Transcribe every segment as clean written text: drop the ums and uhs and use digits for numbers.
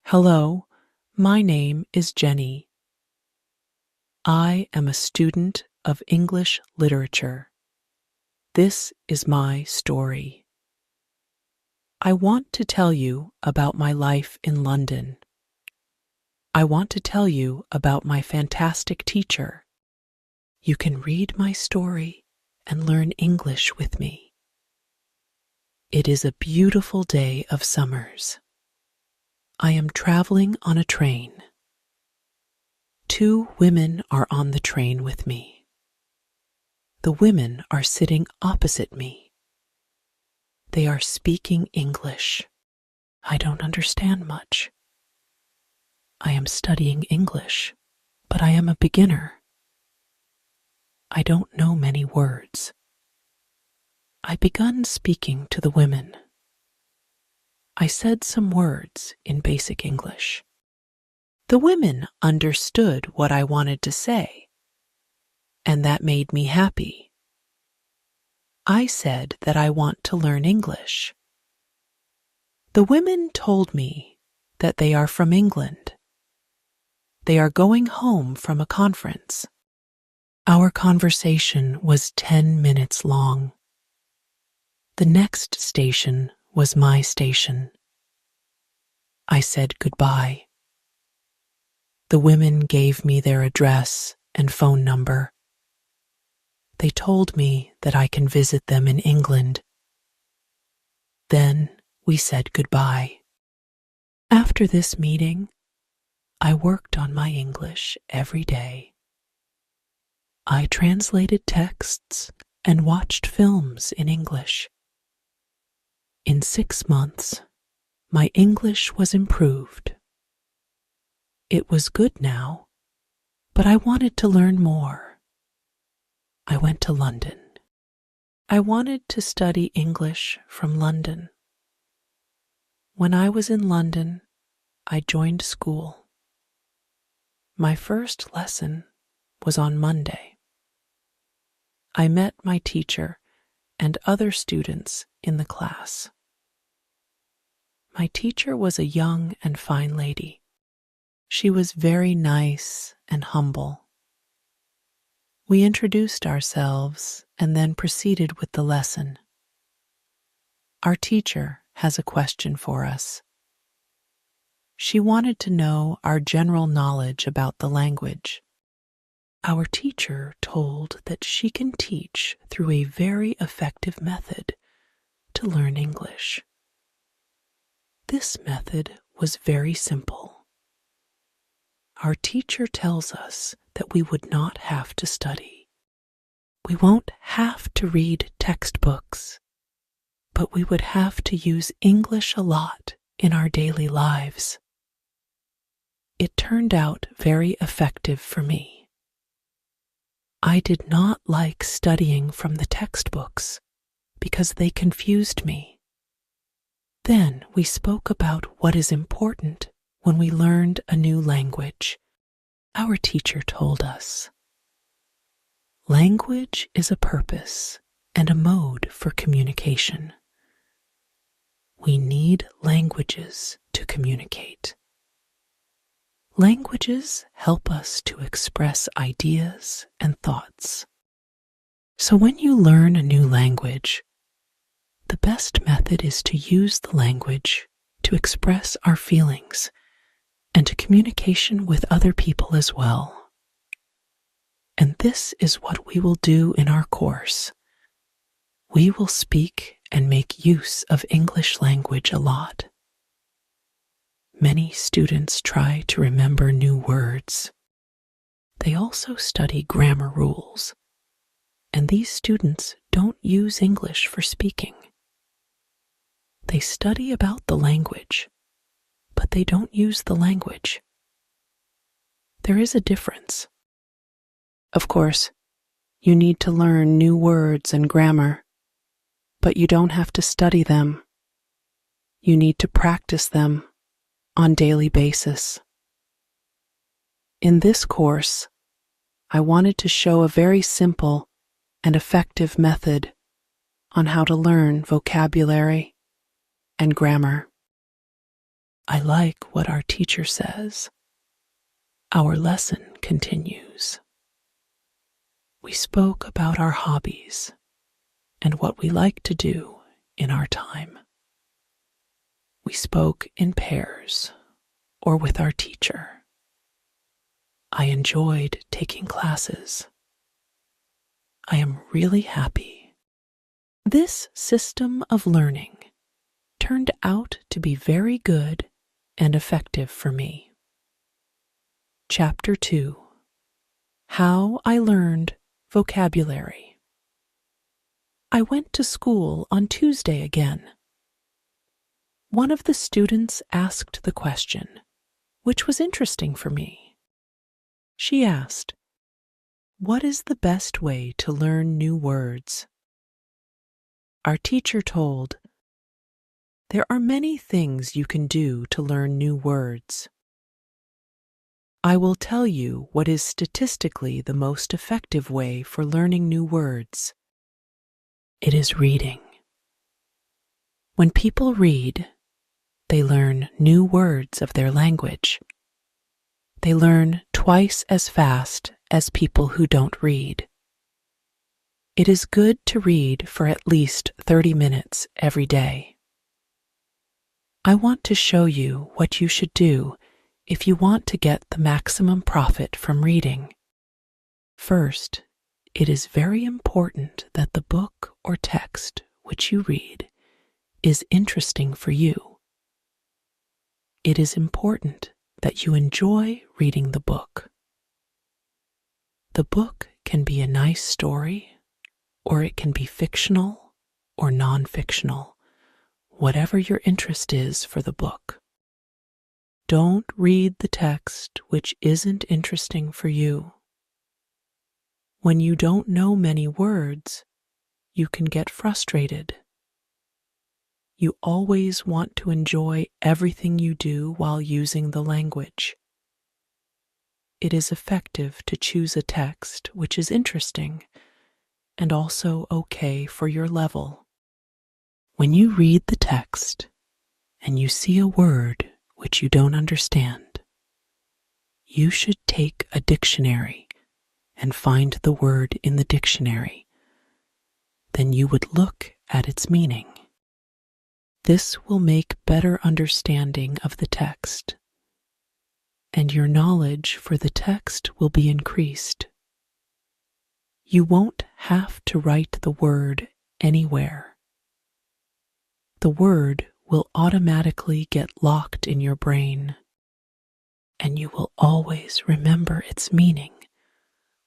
Hello, my name is Jenny. I am a student of English literature. This is my story. I want to tell you about my life in London. I want to tell you about my fantastic teacher. You can read my story and learn English with me. It is a beautiful day of summers. I am traveling on a train. Two women are on the train with me. The women are sitting opposite me. They are speaking English. I don't understand much. I am studying English, but I am a beginner. I don't know many words. I begun speaking to the women. I said some words in basic English. The women understood what I wanted to say, and that made me happy. I said that I want to learn English. The women told me that they are from England. They are going home from a conference. Our conversation was 10 minutes long. The next station was my station. I said goodbye. The women gave me their address and phone number. They told me that I can visit them in England. Then we said goodbye. After this meeting, I worked on my English every day. I translated texts and watched films in English. In 6 months, my English was improved. It was good now, but I wanted to learn more. I went to London. I wanted to study English from London. When I was in London, I joined school. My first lesson was on Monday. I met my teacher and other students in the class. My teacher was a young and fine lady. She was very nice and humble. We introduced ourselves and then proceeded with the lesson. Our teacher has a question for us. She wanted to know our general knowledge about the language. Our teacher told that she can teach through a very effective method to learn English. This method was very simple. Our teacher tells us that we would not have to study. We won't have to read textbooks, but we would have to use English a lot in our daily lives. It turned out very effective for me. I did not like studying from the textbooks because they confused me. Then we spoke about what is important when we learned a new language. Our teacher told us, language is a purpose and a mode for communication. We need languages to communicate. Languages help us to express ideas and thoughts. So when you learn a new language, the best method is to use the language to express our feelings and to communication with other people as well. And this is what we will do in our course. We will speak and make use of English language a lot. Many students try to remember new words. They also study grammar rules, and these students don't use English for speaking. They study about the language, but they don't use the language. There is a difference. Of course, you need to learn new words and grammar, but you don't have to study them. You need to practice them on a daily basis. In this course, I wanted to show a very simple and effective method on how to learn vocabulary and grammar. I like what our teacher says. Our lesson continues. We spoke about our hobbies and what we like to do in our time. We spoke in pairs or with our teacher. I enjoyed taking classes. I am really happy. This system of learning turned out to be very good and effective for me. Chapter 2: How I Learned Vocabulary. I went to school on Tuesday again. One of the students asked the question, which was interesting for me. She asked, "What is the best way to learn new words?" Our teacher told, "There are many things you can do to learn new words. I will tell you what is statistically the most effective way for learning new words. It is reading. When people read, they learn new words of their language. They learn twice as fast as people who don't read. It is good to read for at least 30 minutes every day. I want to show you what you should do if you want to get the maximum profit from reading. First, it is very important that the book or text which you read is interesting for you. It is important that you enjoy reading the book. The book can be a nice story, or it can be fictional or non-fictional, whatever your interest is for the book. Don't read the text which isn't interesting for you. When you don't know many words, you can get frustrated. You always want to enjoy everything you do while using the language. It is effective to choose a text which is interesting and also okay for your level. When you read the text and you see a word which you don't understand, you should take a dictionary and find the word in the dictionary. Then you would look at its meaning. This will make better understanding of the text, and your knowledge for the text will be increased. You won't have to write the word anywhere. The word will automatically get locked in your brain, and you will always remember its meaning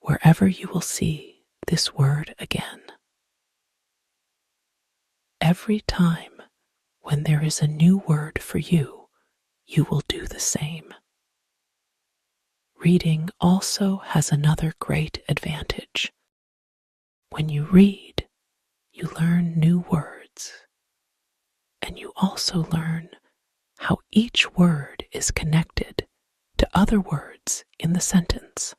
wherever you will see this word again. Every time when there is a new word for you, you will do the same. Reading also has another great advantage. When you read, you learn new words, and you also learn how each word is connected to other words in the sentence.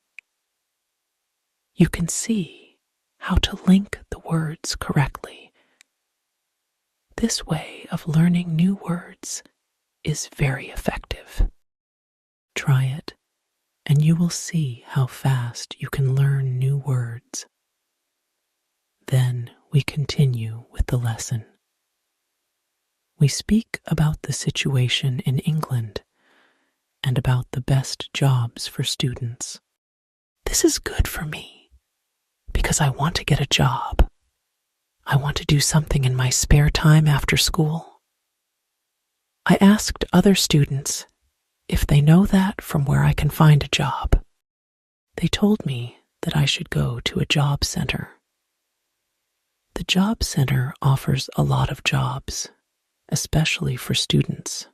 You can see how to link the words correctly. This way of learning new words is very effective. Try it, and you will see how fast you can learn new words. Then we continue with the lesson. We speak about the situation in England and about the best jobs for students. This is good for me because I want to get a job. I want to do something in my spare time after school. I asked other students if they know that from where I can find a job. They told me that I should go to a job center. The job center offers a lot of jobs, especially for students.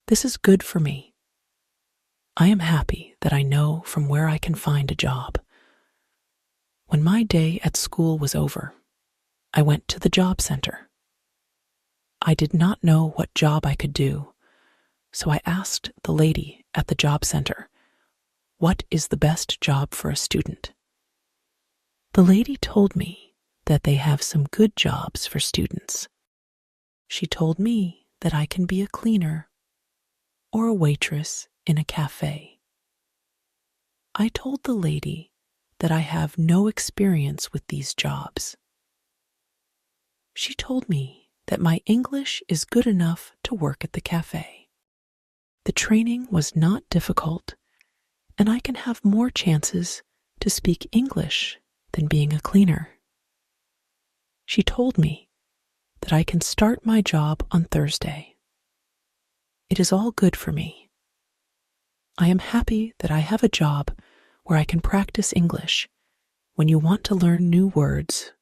This is good for me. I am happy that I know from where I can find a job. When my day at school was over, I went to the job center. I did not know what job I could do, so I asked the lady at the job center, "What is the best job for a student?" The lady told me that they have some good jobs for students. She told me that I can be a cleaner, or a waitress in a cafe. I told the lady that I have no experience with these jobs. She told me that my English is good enough to work at the cafe. The training was not difficult, and I can have more chances to speak English than being a cleaner. She told me that I can start my job on Thursday. It is all good for me. I am happy that I have a job where I can practice English when you want to learn new words.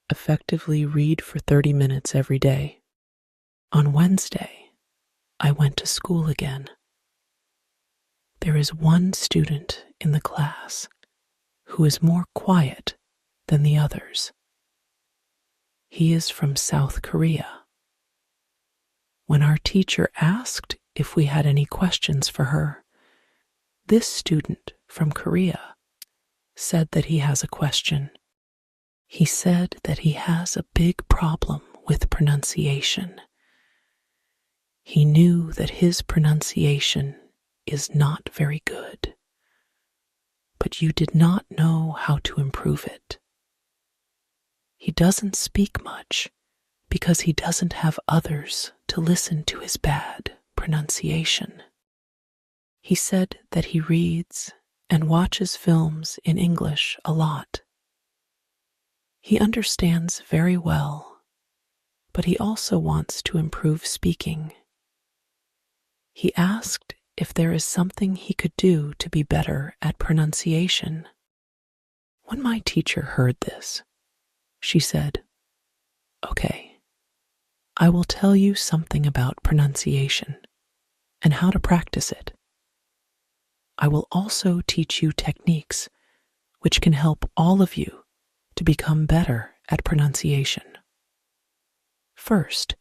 Effectively read for 30 minutes every day. On Wednesday, I went to school again. There is one student in the class who is more quiet than the others. He is from South Korea. When our teacher asked if we had any questions for her, this student from Korea said that he has a question. He said that he has a big problem with pronunciation. He knew that his pronunciation is not very good, but you did not know how to improve it. He doesn't speak much because he doesn't have others to listen to his bad pronunciation. He said that he reads and watches films in English a lot. He understands very well, but he also wants to improve speaking. He asked if there is something he could do to be better at pronunciation. When my teacher heard this, she said, "Okay, I will tell you something about pronunciation and how to practice it. I will also teach you techniques which can help all of you to become better at pronunciation. First,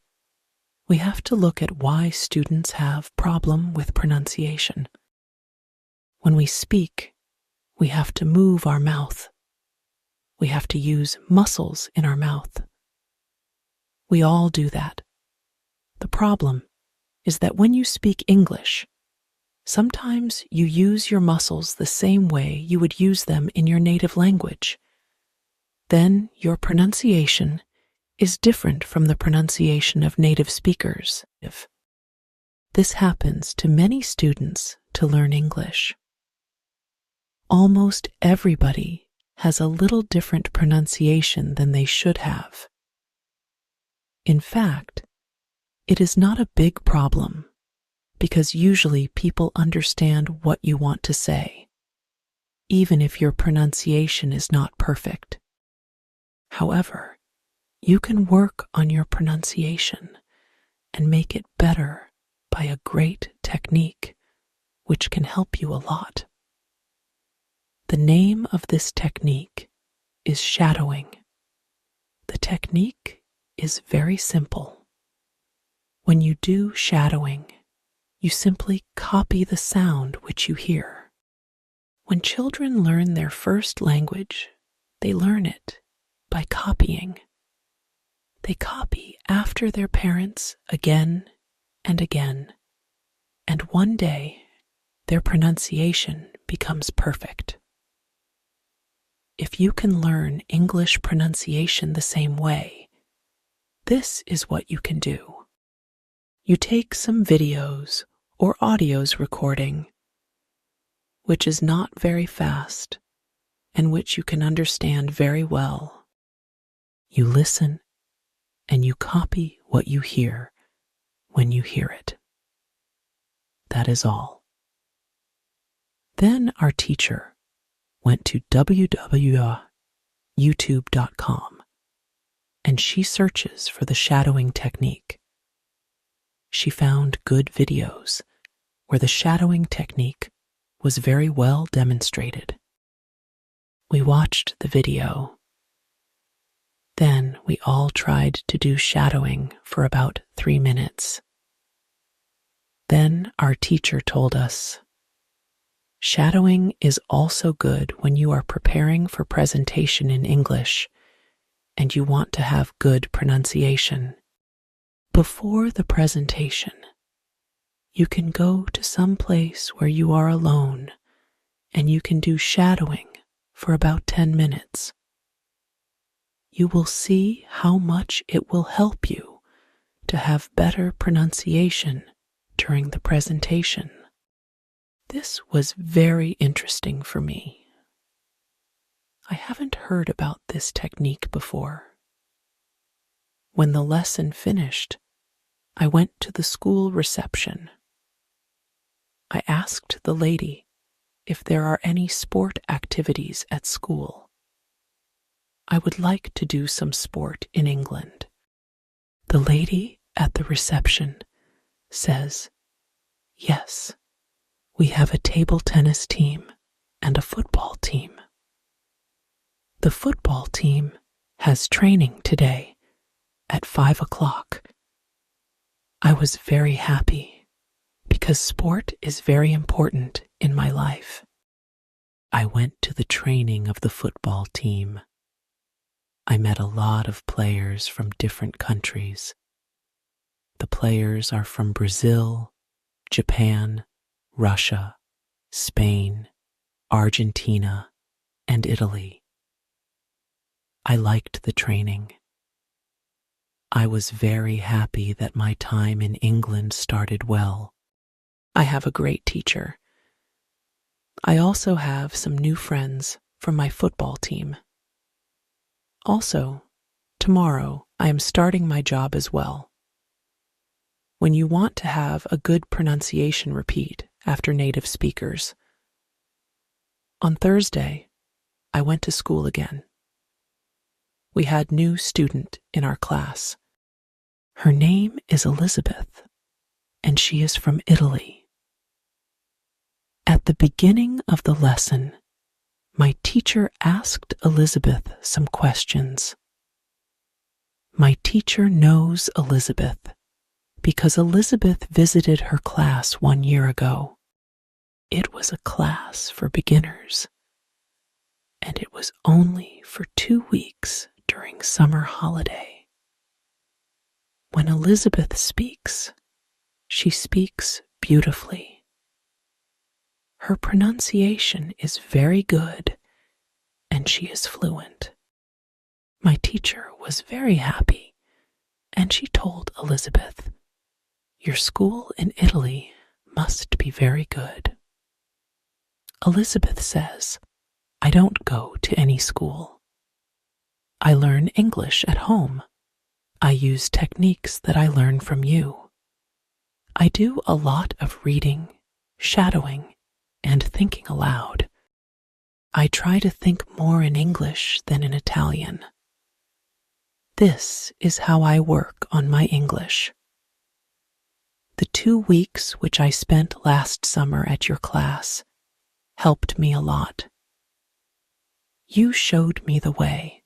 we have to look at why students have problem with pronunciation. When we speak, we have to move our mouth. We have to use muscles in our mouth. We all do that. The problem is that when you speak English, sometimes you use your muscles the same way you would use them in your native language. Then your pronunciation is different from the pronunciation of native speakers. This happens to many students to learn English. Almost everybody has a little different pronunciation than they should have. In fact, it is not a big problem because usually people understand what you want to say, even if your pronunciation is not perfect. However, you can work on your pronunciation and make it better by a great technique, which can help you a lot. The name of this technique is shadowing. The technique is very simple. When you do shadowing, you simply copy the sound which you hear. When children learn their first language, they learn it by copying. They copy after their parents again and again, and one day their pronunciation becomes perfect. If you can learn English pronunciation the same way, this is what you can do. You take some videos or audios recording, which is not very fast and which you can understand very well. You listen and you copy what you hear when you hear it. That is all. Then our teacher went to www.youtube.com and she searches for the shadowing technique. She found good videos where the shadowing technique was very well demonstrated. We watched the video. Then we all tried to do shadowing for about 3 minutes. Then our teacher told us, shadowing is also good when you are preparing for presentation in English and you want to have good pronunciation. Before the presentation, You can go to some place where you are alone and you can do shadowing for about 10 minutes. You will see how much it will help you to have better pronunciation during the presentation. This was very interesting for me. I haven't heard about this technique before. When the lesson finished, I went to the school reception. I asked the lady if there are any sport activities at school. I would like to do some sport in England. The lady at the reception says, "Yes, we have a table tennis team and a football team. The football team has training today at 5 o'clock. I was very happy because sport is very important in my life. I went to the training of the football team. I met a lot of players from different countries. The players are from Brazil, Japan, Russia, Spain, Argentina, and Italy. I liked the training. I was very happy that my time in England started well. I have a great teacher. I also have some new friends from my football team. Also, tomorrow I am starting my job as well. When you want to have a good pronunciation repeat after native speakers. On Thursday, I went to school again. We had a new student in our class. Her name is Elizabeth, and she is from Italy. At the beginning of the lesson, my teacher asked Elizabeth some questions. My teacher knows Elizabeth because Elizabeth visited her class 1 year ago. It was a class for beginners, and it was only for 2 weeks during summer holiday. When Elizabeth speaks, she speaks beautifully. Her pronunciation is very good, and she is fluent. My teacher was very happy, and she told Elizabeth, "Your school in Italy must be very good." Elizabeth says, "I don't go to any school. I learn English at home. I use techniques that I learn from you. I do a lot of reading, shadowing, and thinking aloud. I try to think more in English than in Italian. This is how I work on my English. The 2 weeks which I spent last summer at your class helped me a lot. You showed me the way.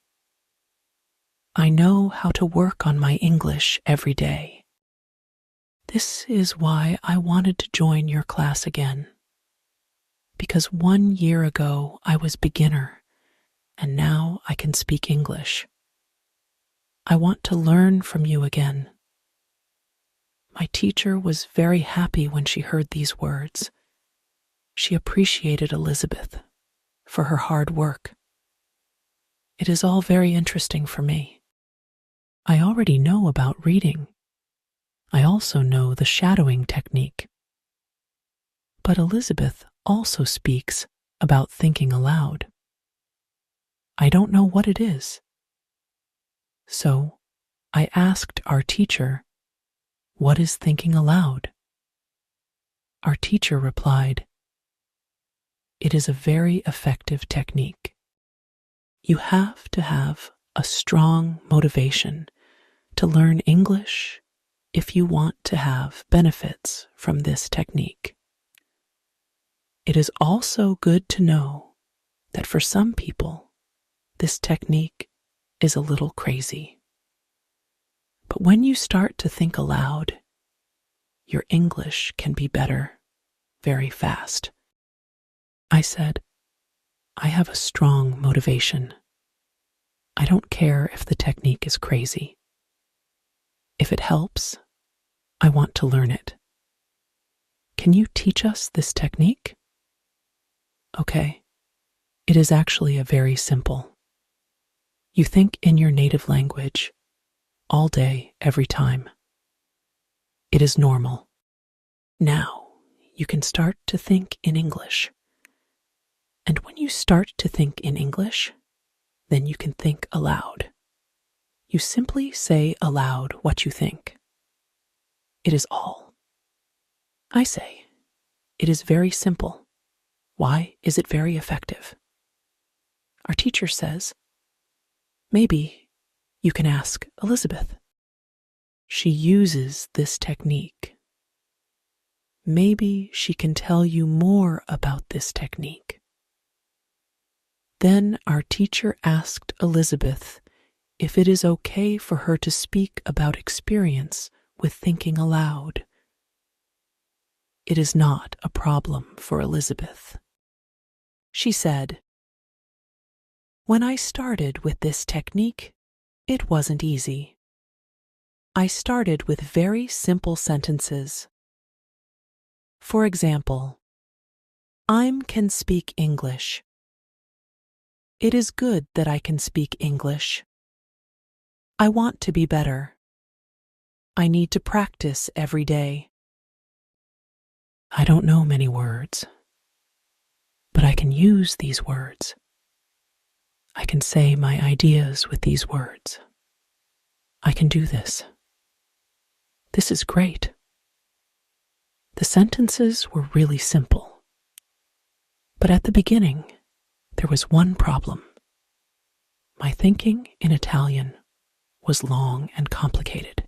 I know how to work on my English every day. This is why I wanted to join your class again. Because 1 year ago I was beginner, and now I can speak English. I want to learn from you again." My teacher was very happy when she heard these words. She appreciated Elizabeth for her hard work. It is all very interesting for me. I already know about reading. I also know the shadowing technique. But Elizabeth also speaks about thinking aloud. I don't know what it is. So I asked our teacher, "What is thinking aloud?" Our teacher replied, "It is a very effective technique. You have to have a strong motivation to learn English if you want to have benefits from this technique. It is also good to know that for some people, this technique is a little crazy. But when you start to think aloud, your English can be better very fast." I said, "I have a strong motivation. I don't care if the technique is crazy. If it helps, I want to learn it." Can you teach us this technique? Okay. It is actually a very simple. You think in your native language all day, every time. It is normal. Now, you can start to think in English. And when you start to think in English, then you can think aloud. You simply say aloud what you think. It is all. I say, it is very simple. Why is it very effective? Our teacher says, maybe you can ask Elizabeth. She uses this technique. Maybe she can tell you more about this technique. Then our teacher asked Elizabeth if it is okay for her to speak about experience with thinking aloud. It is not a problem for Elizabeth. She said, when I started with this technique, it wasn't easy. I started with very simple sentences. For example, I can speak English. It is good that I can speak English. I want to be better. I need to practice every day. I don't know many words, but I can use these words. I can say my ideas with these words. I can do this. This is great. The sentences were really simple. But at the beginning, there was one problem. My thinking in Italian was long and complicated.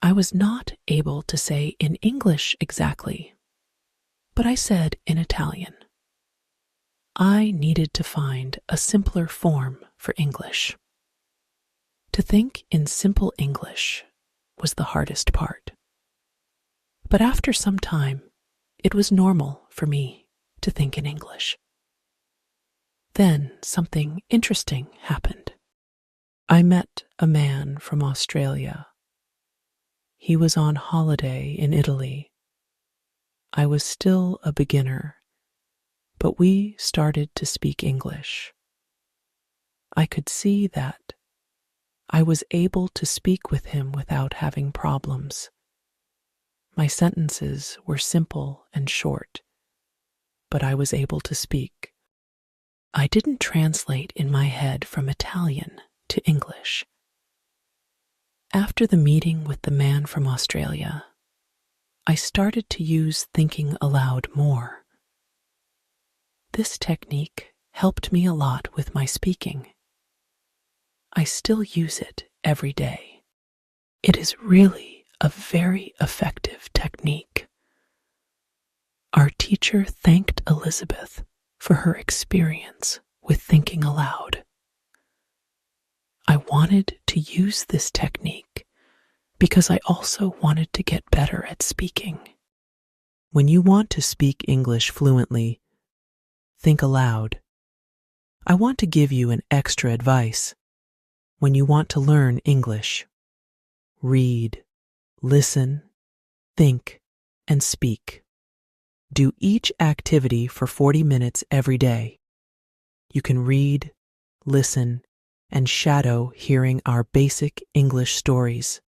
I was not able to say in English exactly, but I said in Italian. I needed to find a simpler form for English. To think in simple English was the hardest part. But after some time, it was normal for me to think in English. Then something interesting happened. I met a man from Australia. He was on holiday in Italy. I was still a beginner, but we started to speak English. I could see that I was able to speak with him without having problems. My sentences were simple and short, but I was able to speak. I didn't translate in my head from Italian to English. After the meeting with the man from Australia, I started to use thinking aloud more. This technique helped me a lot with my speaking. I still use it every day. It is really a very effective technique. Our teacher thanked Elizabeth for her experience with thinking aloud. I wanted to use this technique because I also wanted to get better at speaking. When you want to speak English fluently, think aloud. I want to give you an extra advice. When you want to learn English, read, listen, think, and speak. Do each activity for 40 minutes every day. You can read, listen, and shadow hearing our basic English stories.